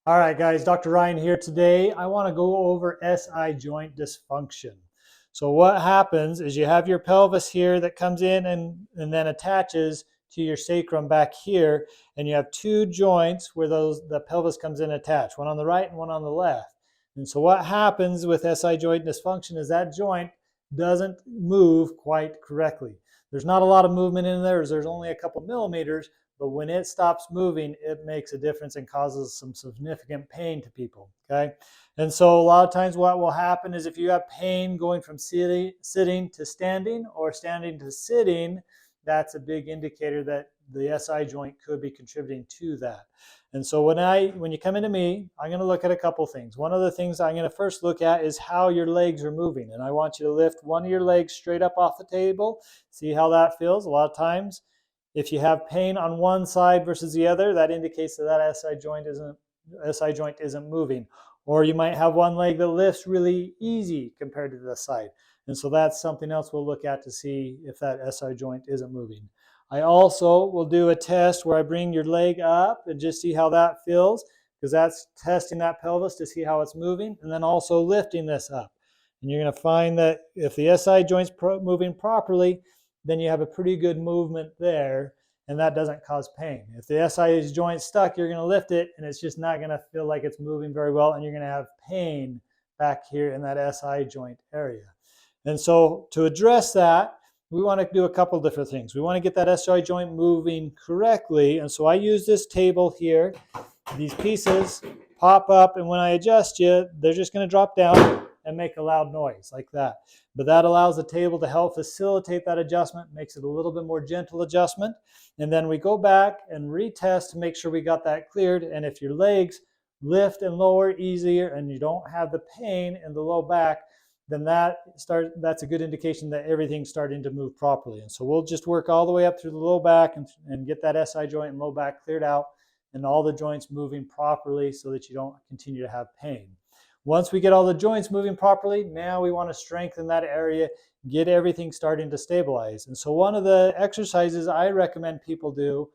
All right, guys, Dr. Ryan here today. I want to go over SI joint dysfunction. So what happens is you have your pelvis here that comes in and then attaches to your sacrum back here, and you have two joints where the pelvis comes in attached, one on the right and one on the left. And so what happens with SI joint dysfunction is that joint doesn't move quite correctly. There's not a lot of movement in there. There's only a couple millimeters, but when it stops moving, it makes a difference and causes some significant pain to people, okay? And so a lot of times what will happen is if you have pain going from sitting to standing or standing to sitting, that's a big indicator that the SI joint could be contributing to that. And so when you come into me, I'm going to look at a couple things. One of the things I'm going to first look at is how your legs are moving. And I want you to lift one of your legs straight up off the table. See how that feels. A lot of times, if you have pain on one side versus the other, that indicates that SI joint isn't moving. Or you might have one leg that lifts really easy compared to the side. And so that's something else we'll look at to see if that SI joint isn't moving. I also will do a test where I bring your leg up and just see how that feels, because that's testing that pelvis to see how it's moving, and then also lifting this up. And you're going to find that if the SI joint's moving properly, then you have a pretty good movement there, and that doesn't cause pain. If the SI joint's stuck, you're going to lift it, and it's just not going to feel like it's moving very well, and you're going to have pain back here in that SI joint area. And so to address that, we want to do a couple different things. We want to get that SI joint moving correctly, and so I use this table here. These pieces pop up, and when I adjust you, they're just going to drop down and make a loud noise like that. But that allows the table to help facilitate that adjustment, makes it a little bit more gentle adjustment. And then we go back and retest to make sure we got that cleared. And if your legs lift and lower easier and you don't have the pain in the low back, then that's a good indication that everything's starting to move properly. And so we'll just work all the way up through the low back and get that SI joint and low back cleared out and all the joints moving properly so that you don't continue to have pain. Once we get all the joints moving properly, now we want to strengthen that area, get everything starting to stabilize. And so one of the exercises I recommend people do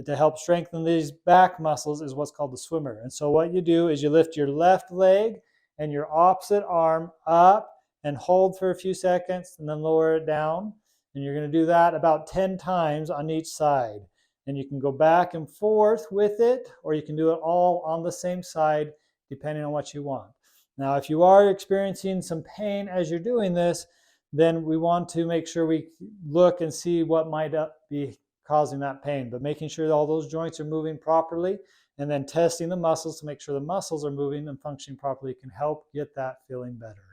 to help strengthen these back muscles is what's called the swimmer. And so what you do is you lift your left leg and your opposite arm up and hold for a few seconds and then lower it down. And you're going to do that about 10 times on each side. And you can go back and forth with it, or you can do it all on the same side, depending on what you want. Now, if you are experiencing some pain as you're doing this, then we want to make sure we look and see what might be causing that pain. But making sure that all those joints are moving properly and then testing the muscles to make sure the muscles are moving and functioning properly can help get that feeling better.